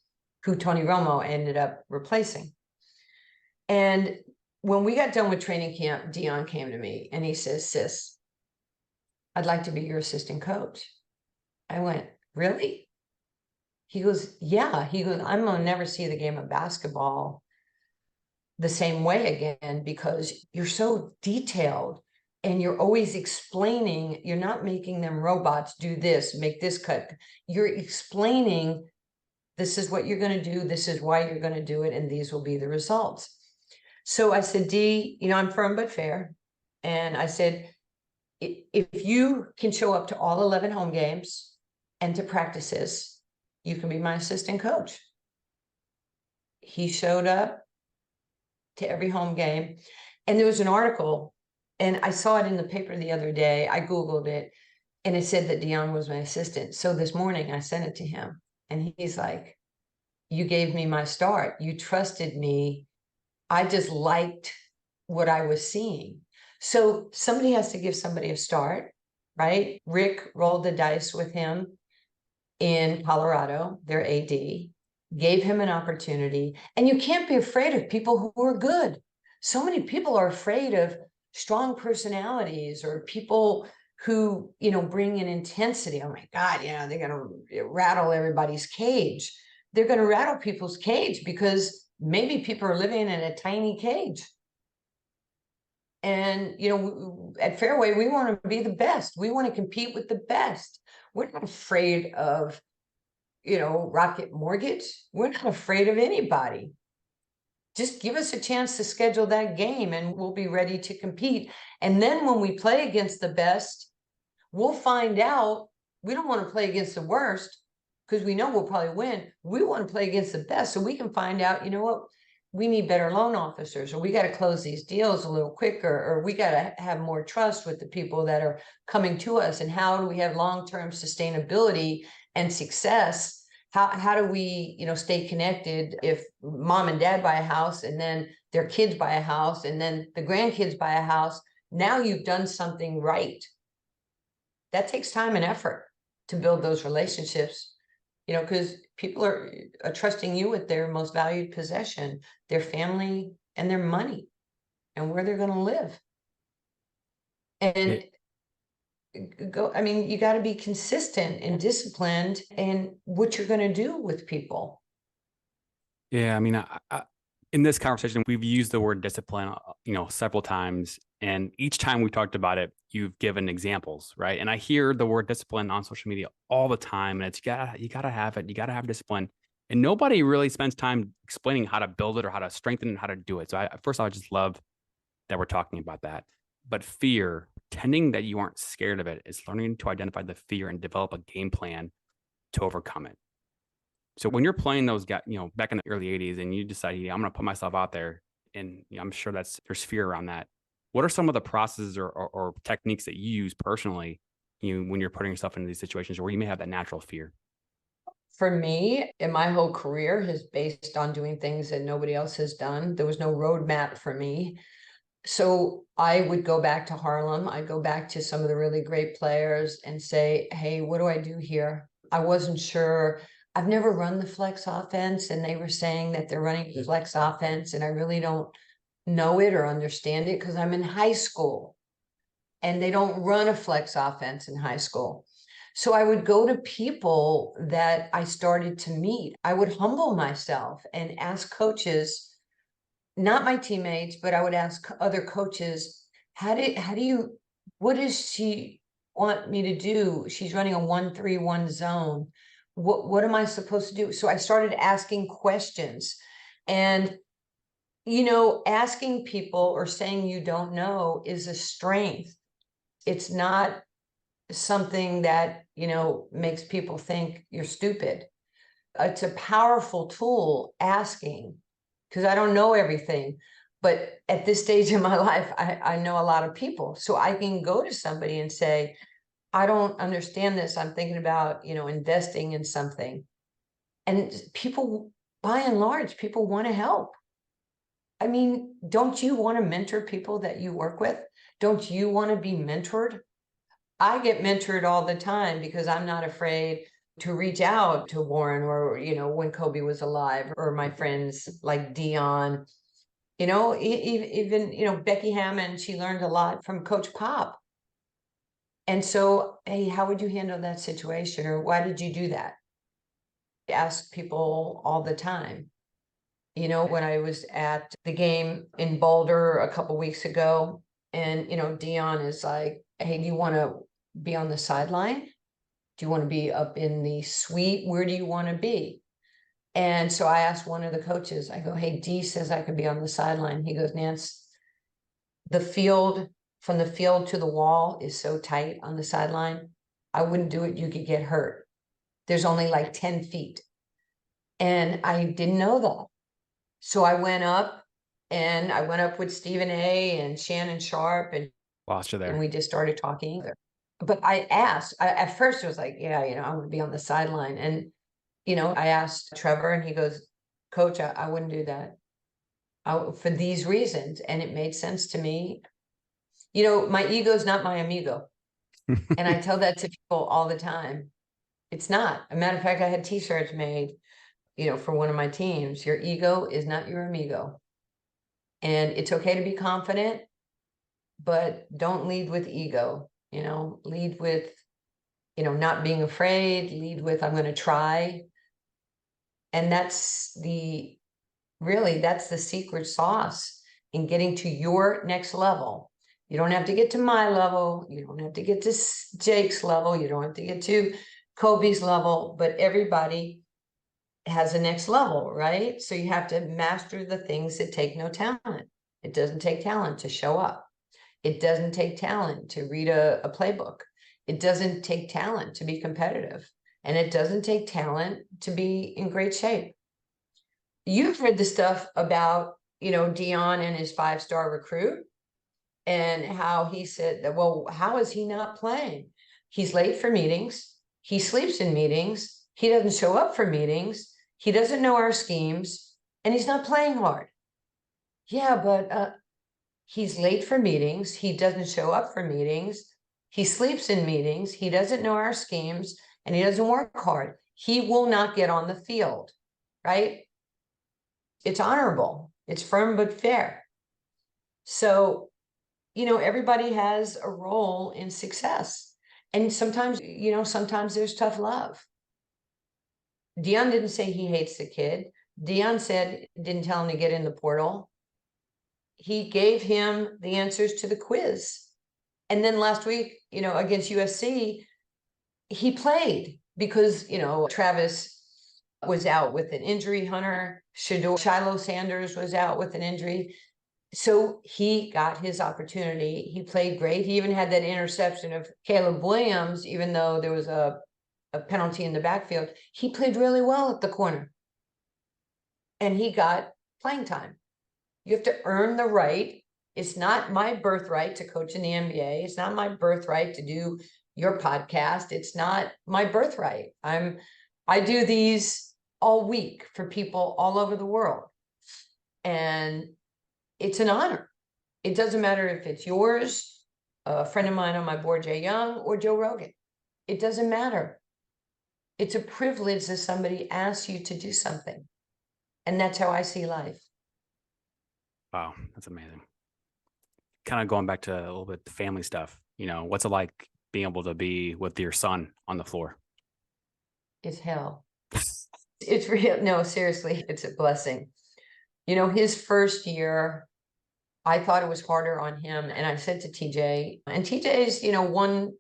who Tony Romo ended up replacing. And when we got done with training camp, Dion came to me and he says, "Sis, I'd like to be your assistant coach." I went, "Really?" He goes, "Yeah." He goes, "I'm gonna never see the game of basketball the same way again because you're so detailed and you're always explaining. You're not making them robots, do this, make this cut. You're explaining, this is what you're going to do, this is why you're going to do it, and these will be the results." So I said, "D, I'm firm but fair." And I said, if you can show up to all 11 home games and to practices, you can be my assistant coach." He showed up to every home game. And there was an article, and I saw it in the paper the other day. I Googled it, and it said that Dion was my assistant. So this morning I sent it to him, and he's like, "You gave me my start. You trusted me. I just liked what I was seeing." So somebody has to give somebody a start, right? Rick rolled the dice with him in Colorado, their AD, gave him an opportunity. And you can't be afraid of people who are good. So many people are afraid of strong personalities or people who, bring in intensity. Oh my God, they're going to rattle everybody's cage. They're going to rattle people's cage because maybe people are living in a tiny cage. And, at Fairway, we want to be the best. We want to compete with the best. We're not afraid of, Rocket Mortgage. We're not afraid of anybody. Just give us a chance to schedule that game and we'll be ready to compete. And then when we play against the best, we'll find out. We don't want to play against the worst because we know we'll probably win. We want to play against the best so we can find out, what, we need better loan officers, or we got to close these deals a little quicker, or we got to have more trust with the people that are coming to us. And how do we have long-term sustainability and success? How do we, stay connected if mom and dad buy a house and then their kids buy a house and then the grandkids buy a house? Now you've done something right. That takes time and effort to build those relationships, because people are trusting you with their most valued possession, their family and their money and where they're going to live. And you got to be consistent and disciplined in what you're going to do with people. Yeah. In this conversation, we've used the word discipline, several times. And each time we talked about it, you've given examples, right? And I hear the word discipline on social media all the time. And it's you gotta have it. You gotta have discipline. And nobody really spends time explaining how to build it or how to strengthen it and how to do it. So I just love that we're talking about that. But fear, pretending that you aren't scared of it, is learning to identify the fear and develop a game plan to overcome it. So when you're playing those guys, back in the early 80s and you decide, I'm going to put myself out there, and I'm sure there's fear around that. What are some of the processes or techniques that you use personally, when you're putting yourself into these situations where you may have that natural fear? For me, and my whole career has based on doing things that nobody else has done. There was no roadmap for me. So I would go back to Harlem. I'd go back to some of the really great players and say, "Hey, what do I do here?" I wasn't sure. I've never run the flex offense, and they were saying that they're running flex offense, and I really don't know it or understand it because I'm in high school and they don't run a flex offense in high school. So I would go to people that I started to meet. I would humble myself and ask coaches, not my teammates, but I would ask other coaches, what does she want me to do? She's running a 1-3-1 zone. What am I supposed to do? So I started asking questions, and, asking people or saying you don't know is a strength. It's not something that, makes people think you're stupid. It's a powerful tool, asking, because I don't know everything. But at this stage in my life, I know a lot of people. So I can go to somebody and say, I don't understand this. I'm thinking about, investing in something. And people, by and large, people want to help. I mean, don't you want to mentor people that you work with? Don't you want to be mentored? I get mentored all the time because I'm not afraid to reach out to Warren or, when Kobe was alive, or my friends like Dion, even, Becky Hammond, she learned a lot from Coach Pop. And so, hey, how would you handle that situation? Or why did you do that? I ask people all the time. When I was at the game in Boulder a couple weeks ago, and, Dion is like, hey, do you want to be on the sideline? Do you want to be up in the suite? Where do you want to be? And so I asked one of the coaches, I go, hey, D says I could be on the sideline. He goes, Nance, the field, from the field to the wall is so tight on the sideline. I wouldn't do it. You could get hurt. There's only like 10 feet. And I didn't know that. So I went up, and I went up with Stephen A. and Shannon Sharp, and Lost you there. we just started talking. But I asked, at first it was like, yeah, I want to be on the sideline. And, I asked Trevor, and he goes, Coach, I wouldn't do that for these reasons. And it made sense to me. My ego is not my amigo. And I tell that to people all the time. It's not. A matter of fact, I had t-shirts made, for one of my teams. Your ego is not your amigo. And it's okay to be confident, but don't lead with ego. Lead with, not being afraid, lead with, I'm going to try. And that's the secret sauce in getting to your next level. You don't have to get to my level. You don't have to get to Jake's level. You don't have to get to Kobe's level, but everybody has a next level, right? So you have to master the things that take no talent. It doesn't take talent to show up. It doesn't take talent to read a playbook. It doesn't take talent to be competitive. And it doesn't take talent to be in great shape. You've read the stuff about, Dion and his 5-star recruit, and how he said that, well, how is he not playing? He's late for meetings. He sleeps in meetings. He doesn't show up for meetings. He doesn't know our schemes, and he's not playing hard. Yeah, but he's late for meetings. He doesn't show up for meetings. He sleeps in meetings. He doesn't know our schemes, and he doesn't work hard. He will not get on the field, right? It's honorable. It's firm but fair. So, everybody has a role in success. And sometimes, sometimes there's tough love. Dion didn't say he hates the kid. Dion didn't tell him to get in the portal. He gave him the answers to the quiz. And then last week, against USC, he played because, Travis was out with an injury. Hunter Shiloh Sanders was out with an injury. So he got his opportunity. He played great. He even had that interception of Caleb Williams, even though there was a penalty in the backfield. He played really well at the corner. And he got playing time. You have to earn the right. It's not my birthright to coach in the NBA. It's not my birthright to do your podcast. It's not my birthright. I do these all week for people all over the world. And it's an honor. It doesn't matter if it's yours, a friend of mine on my board, Jay Young, or Joe Rogan. It doesn't matter. It's a privilege that somebody asks you to do something. And that's how I see life. Wow, that's amazing. Kind of going back to a little bit the family stuff, what's it like being able to be with your son on the floor? It's hell. It's real. No, seriously, it's a blessing. His first year, I thought it was harder on him. And I said to TJ, and TJ is, one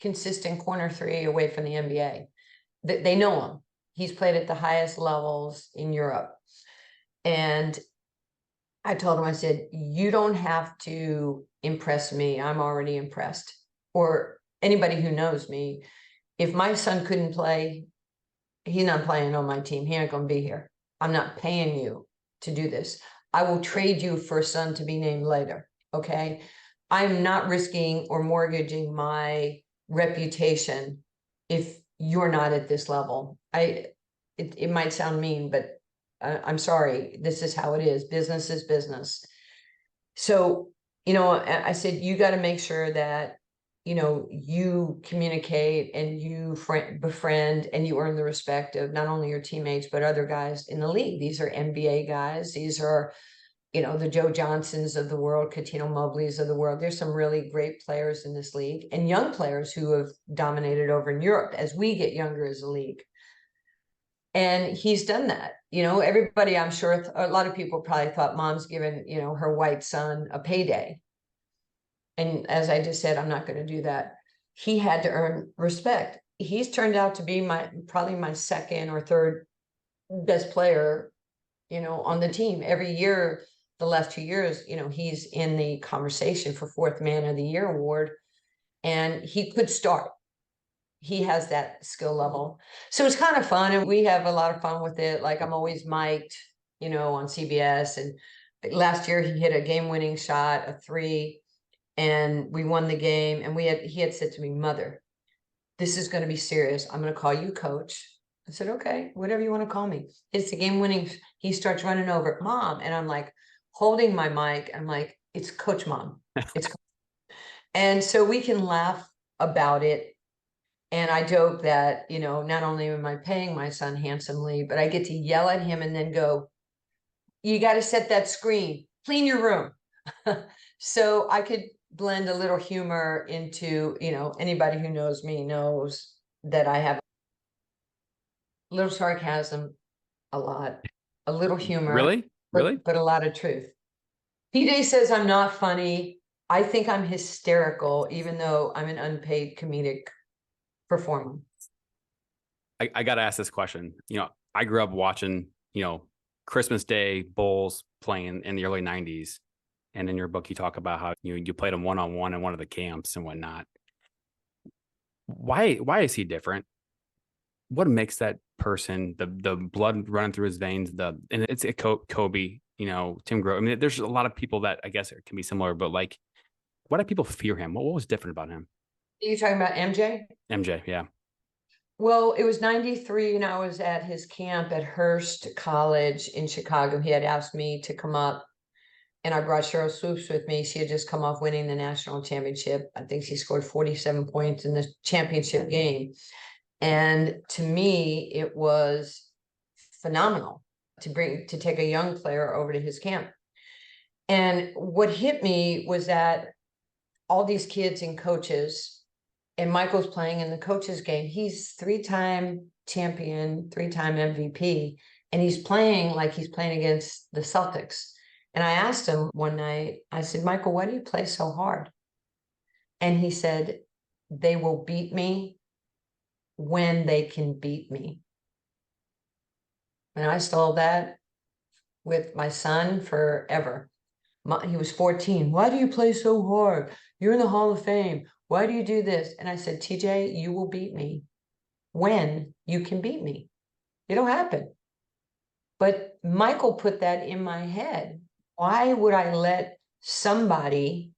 consistent corner three away from the NBA. They know him. He's played at the highest levels in Europe. And I told him, I said, you don't have to impress me. I'm already impressed. Or anybody who knows me, if my son couldn't play, he's not playing on my team. He ain't going to be here. I'm not paying you to do this. I will trade you for a son to be named later. Okay. I'm not risking or mortgaging my reputation if you're not at this level. It might sound mean, but I'm sorry, this is how it is. Business is business. So, I said, you got to make sure that, you communicate and you befriend and you earn the respect of not only your teammates, but other guys in the league. These are NBA guys. These are, the Joe Johnsons of the world, Cuttino Mobleys of the world. There's some really great players in this league and young players who have dominated over in Europe as we get younger as a league. And he's done that. Everybody, I'm sure a lot of people probably thought mom's given, her white son a payday. And as I just said, I'm not going to do that. He had to earn respect. He's turned out to be probably my second or third best player, on the team. Every year, the last 2 years, he's in the conversation for fourth man of the year award. And he could start. He has that skill level. So it's kind of fun. And we have a lot of fun with it. Like I'm always mic'd, on CBS. And last year he hit a game-winning shot, a 3, and we won the game. And he had said to me, "Mother, this is going to be serious. I'm going to call you coach." I said, "Okay, whatever you want to call me." It's a game-winning. He starts running over, "Mom." And I'm like holding my mic. I'm like, "It's Coach Mom." It's And so we can laugh about it. And I joke that, not only am I paying my son handsomely, but I get to yell at him and then go, "You got to set that screen, clean your room." So I could blend a little humor into, anybody who knows me knows that I have a little sarcasm, a little humor, Really? Really? but a lot of truth. PJ says I'm not funny. I think I'm hysterical, even though I'm an unpaid comedic performer. I got to ask this question. I grew up watching, Christmas Day Bulls playing in the early 90s. And in your book, you talk about how you played him one-on-one in one of the camps and whatnot. Why is he different? What makes that person, the blood running through his veins, and it's Kobe, Tim Grove. I mean, there's a lot of people that I guess it can be similar, but like, why do people fear him? What was different about him? Are you talking about MJ? MJ, yeah. Well, it was 93 and I was at his camp at Hearst College in Chicago. He had asked me to come up and I brought Cheryl Swoops with me. She had just come off winning the national championship. I think she scored 47 points in the championship game. And to me, it was phenomenal to take a young player over to his camp. And what hit me was that all these kids and coaches, and Michael's playing in the coaches game. He's 3-time champion, 3-time MVP, and he's playing like he's playing against the Celtics. And I asked him one night, I said, "Michael, why do you play so hard?" And he said, "They will beat me when they can beat me." And I stole that with my son forever. He was 14. "Why do you play so hard? You're in the Hall of Fame. Why do you do this?" And I said, "TJ, you will beat me when you can beat me. It'll happen." But Michael put that in my head. Why would I let somebody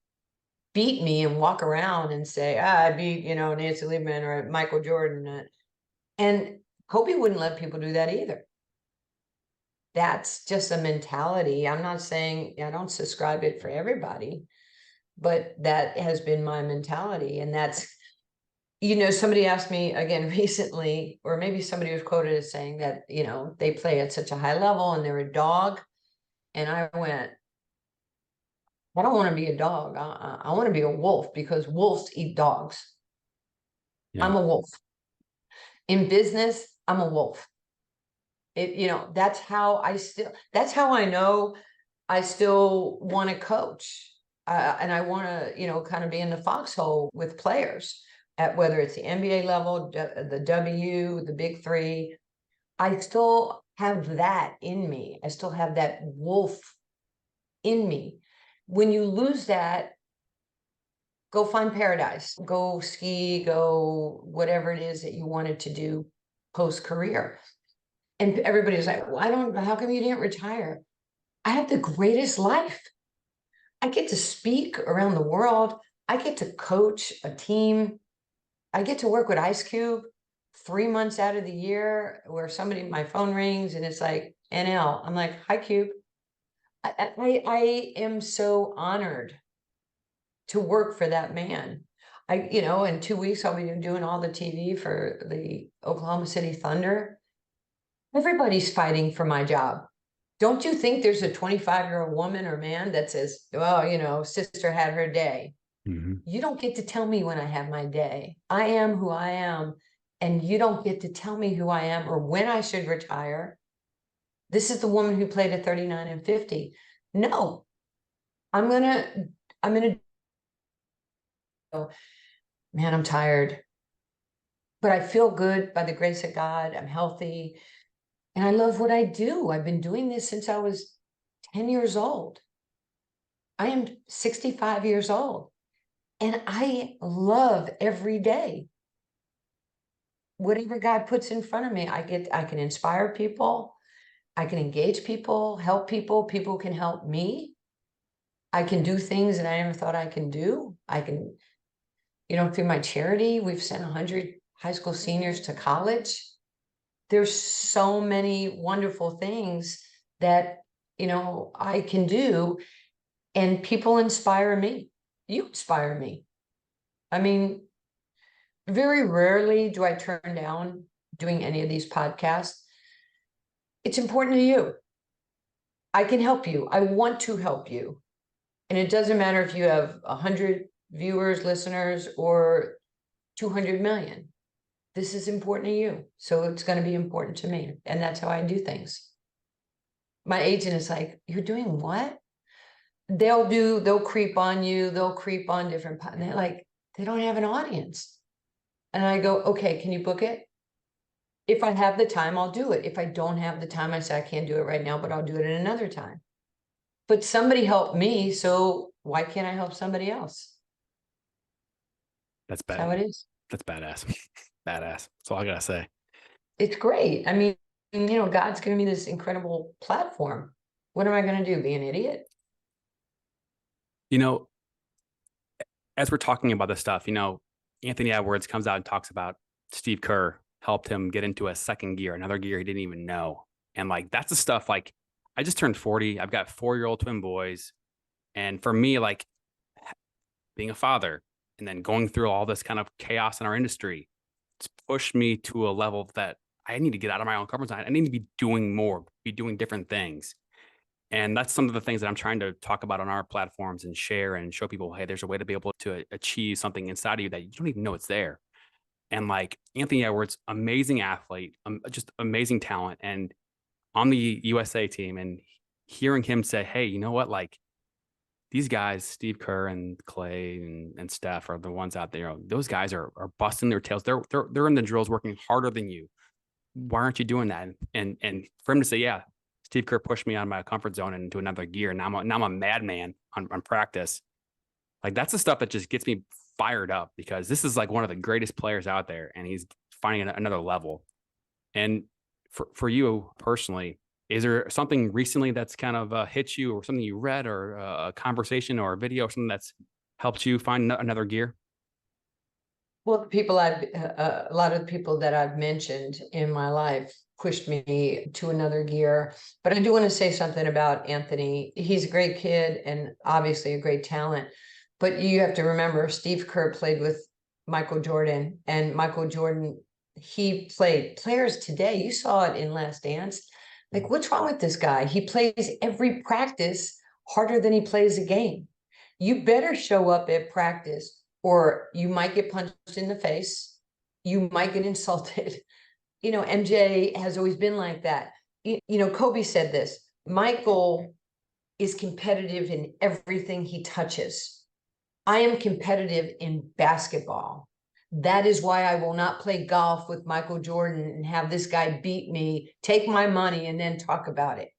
beat me and walk around and say, "I beat, Nancy Lieberman or Michael Jordan." And Kobe wouldn't let people do that either. That's just a mentality. I'm not saying I don't subscribe it for everybody, but that has been my mentality. And that's, somebody asked me again recently, or maybe somebody was quoted as saying that, they play at such a high level and they're a dog. And I went, I don't want to be a dog. I want to be a wolf because wolves eat dogs. Yeah. I'm a wolf. In business, I'm a wolf. That's how I know I still want to coach. And I want to, kind of be in the foxhole with players at whether it's the NBA level, the W, the big 3. I still have that in me. I still have that wolf in me. When you lose that, go find paradise, go ski, go whatever it is that you wanted to do post-career. And everybody's like, "Well, how come you didn't retire?" I have the greatest life. I get to speak around the world. I get to coach a team. I get to work with Ice Cube 3 months out of the year where my phone rings and it's like NL. I'm like, hi Cube. I am so honored to work for that man. In 2 weeks, I'll be doing all the TV for the Oklahoma City Thunder. Everybody's fighting for my job. Don't you think there's a 25-year-old woman or man that says, well, sister had her day? Mhm. You don't get to tell me when I have my day. I am who I am, and you don't get to tell me who I am or when I should retire. This is the woman who played at 39 and 50. No, I'm gonna go, man, I'm tired, but I feel good by the grace of God. I'm healthy and I love what I do. I've been doing this since I was 10 years old. I am 65 years old and I love every day. Whatever God puts in front of me, I can inspire people. I can engage people, help people. People can help me. I can do things that I never thought I can do. I can, through my charity, we've sent 100 high school seniors to college. There's so many wonderful things that, I can do, and people inspire me. You inspire me. I mean, very rarely do I turn down doing any of these podcasts. It's important to you. I can help you. I want to help you. And it doesn't matter if you have 100 viewers, listeners, or 200 million. This is important to you. So it's going to be important to me. And that's how I do things. My agent is like, you're doing what? They'll creep on you. They'll creep on different, and they're like, they don't have an audience. And I go, okay, can you book it? If I have the time, I'll do it. If I don't have the time, I say, I can't do it right now, but I'll do it at another time. But somebody helped me, so why can't I help somebody else? That's That's bad. how it is. That's badass. Badass. That's all I gotta say. It's great. I mean, God's given me this incredible platform. What am I going to do? Be an idiot? You know, as we're talking about this stuff, Anthony Edwards comes out and talks about Steve Kerr helped him get into a second gear, another gear he didn't even know. And like that's the stuff like I just turned 40. I've got 4-year-old twin boys. And for me, like being a father and then going through all this kind of chaos in our industry, it's pushed me to a level that I need to get out of my own comfort zone. I need to be doing more, be doing different things. And that's some of the things that I'm trying to talk about on our platforms and share and show people, hey, there's a way to be able to achieve something inside of you that you don't even know it's there. And like Anthony Edwards, amazing athlete, just amazing talent, and on the USA team, and hearing him say, hey, you know what, like these guys, Steve Kerr and Clay and Steph are the ones out there. Those guys are busting their tails. They're in the drills working harder than you. Why aren't you doing that? And for him to say, yeah, Steve Kerr pushed me out of my comfort zone and into another gear. Now I'm a madman on practice. Like that's the stuff that just gets me fired up because this is like one of the greatest players out there, and he's finding another level. And for you personally, is there something recently that's kind of hit you, or something you read, or a conversation, or a video, or something that's helped you find another gear? Well, a lot of the people that I've mentioned in my life pushed me to another gear. But I do want to say something about Anthony. He's a great kid and obviously a great talent. But you have to remember, Steve Kerr played with Michael Jordan, and Michael Jordan, he played players today. You saw it in Last Dance. Like, what's wrong with this guy? He plays every practice harder than he plays a game. You better show up at practice or you might get punched in the face. You might get insulted. MJ has always been like that. Kobe said this, Michael is competitive in everything he touches. I am competitive in basketball. That is why I will not play golf with Michael Jordan and have this guy beat me, take my money, and then talk about it.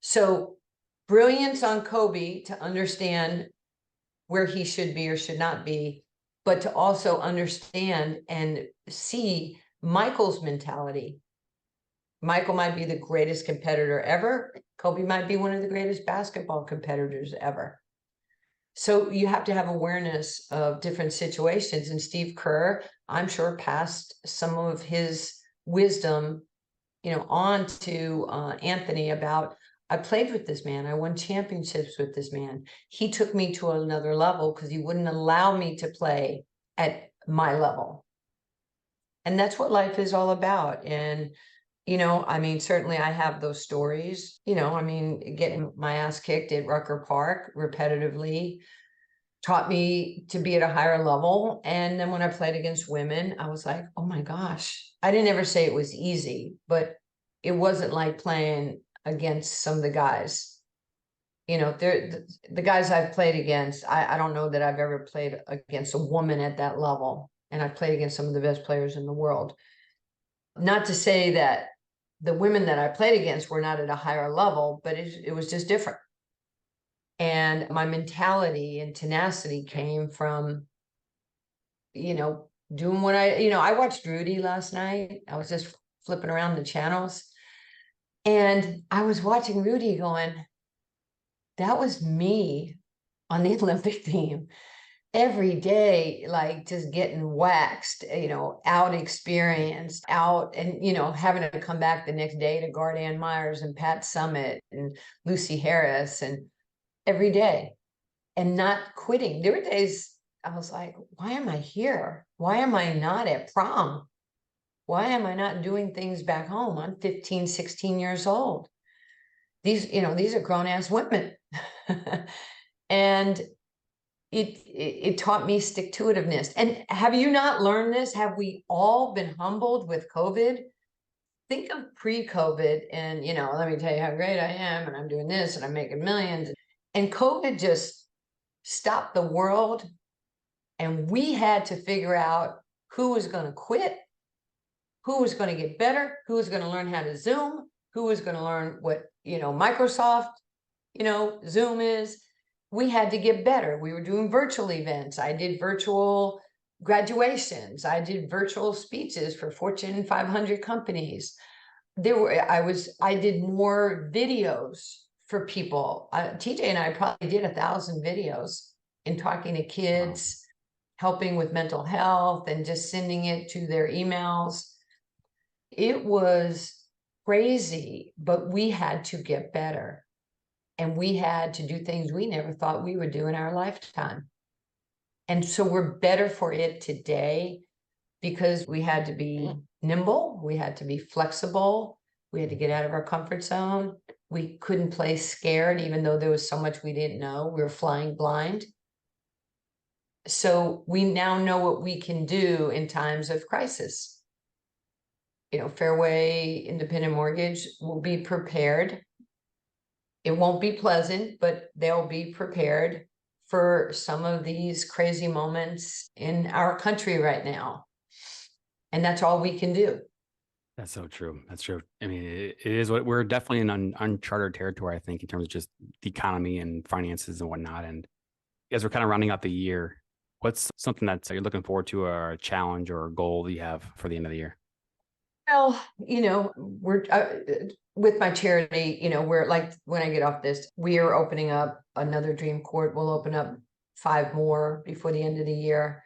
So brilliance on Kobe to understand where he should be or should not be, but to also understand and see Michael's mentality. Michael might be the greatest competitor ever. Kobe might be one of the greatest basketball competitors ever. So you have to have awareness of different situations. And Steve Kerr, I'm sure, passed some of his wisdom, on to Anthony about, I played with this man. I won championships with this man. He took me to another level because he wouldn't allow me to play at my level. And that's what life is all about. And, I mean, certainly I have those stories, I mean, getting my ass kicked at Rucker Park repetitively taught me to be at a higher level. And then when I played against women, I was like, oh my gosh, I didn't ever say it was easy, but it wasn't like playing against some of the guys. The guys I've played against, I don't know that I've ever played against a woman at that level. And I've played against some of the best players in the world. Not to say that the women that I played against were not at a higher level, but it was just different. And my mentality and tenacity came from, doing what I watched Rudy last night. I was just flipping around the channels and I was watching Rudy going, that was me on the Olympic team every day, like just getting waxed, out experienced, out and, having to come back the next day to guard Ann Myers and Pat Summitt and Lucy Harris and every day and not quitting. There were days I was like, why am I here? Why am I not at prom? Why am I not doing things back home? I'm 15, 16 years old. These are grown ass women. And it taught me stick-to-itiveness. And have you not learned this? Have we all been humbled with COVID? Think of pre-COVID and, let me tell you how great I am and I'm doing this and I'm making millions. And COVID just stopped the world and we had to figure out who was going to quit, who was going to get better, who was going to learn how to Zoom, who was going to learn what, Microsoft, Zoom is. We had to get better. We were doing virtual events. I did virtual graduations. I did virtual speeches for Fortune 500 companies. I did more videos for people. TJ and I probably did 1,000 videos in talking to kids, helping with mental health and just sending it to their emails. It was crazy, but we had to get better. And we had to do things we never thought we would do in our lifetime. And so we're better for it today because we had to be nimble, we had to be flexible, we had to get out of our comfort zone. We couldn't play scared, even though there was so much we didn't know. We were flying blind. So we now know what we can do in times of crisis. Fairway Independent Mortgage will be prepared. It won't be pleasant, but they'll be prepared for some of these crazy moments in our country right now. And that's all we can do. That's so true. That's true. I mean, it is what we're definitely in uncharted territory, I think, in terms of just the economy and finances and whatnot. And as we're kind of rounding out the year, what's something that you're looking forward to, or a challenge or a goal you have for the end of the year? Well, we're with my charity, we're like, when I get off this, we are opening up another dream court. We'll open up 5 more before the end of the year.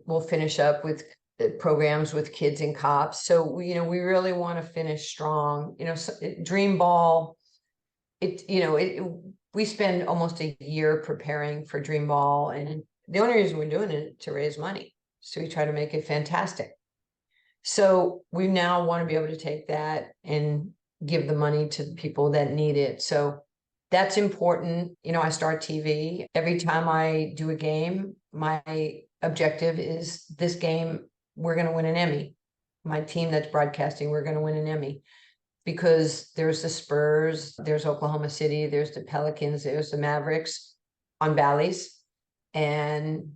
We'll finish up with programs with kids and cops. So we really want to finish strong. Dream Ball. We spend almost a year preparing for Dream Ball, and the only reason we're doing it to raise money. So we try to make it fantastic. So we now want to be able to take that and give the money to the people that need it. So that's important. I start TV. Every time I do a game, my objective is this game, we're going to win an Emmy. My team that's broadcasting, we're going to win an Emmy. Because there's the Spurs, there's Oklahoma City, there's the Pelicans, there's the Mavericks on Bally's. And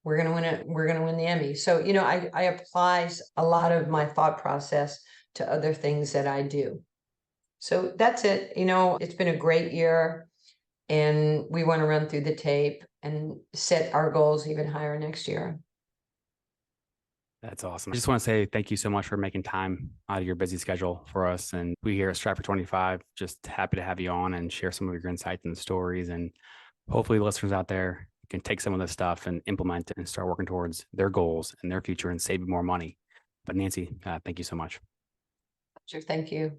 we're going to win it. We're going to win the Emmy. So, I apply a lot of my thought process to other things that I do. So that's it. It's been a great year and we want to run through the tape and set our goals even higher next year. That's awesome. I just want to say thank you so much for making time out of your busy schedule for us. And we here at Stratford 25, just happy to have you on and share some of your insights and stories. And hopefully the listeners out there can take some of this stuff and implement it and start working towards their goals and their future and saving more money. But Nancy, thank you so much. Sure. Thank you.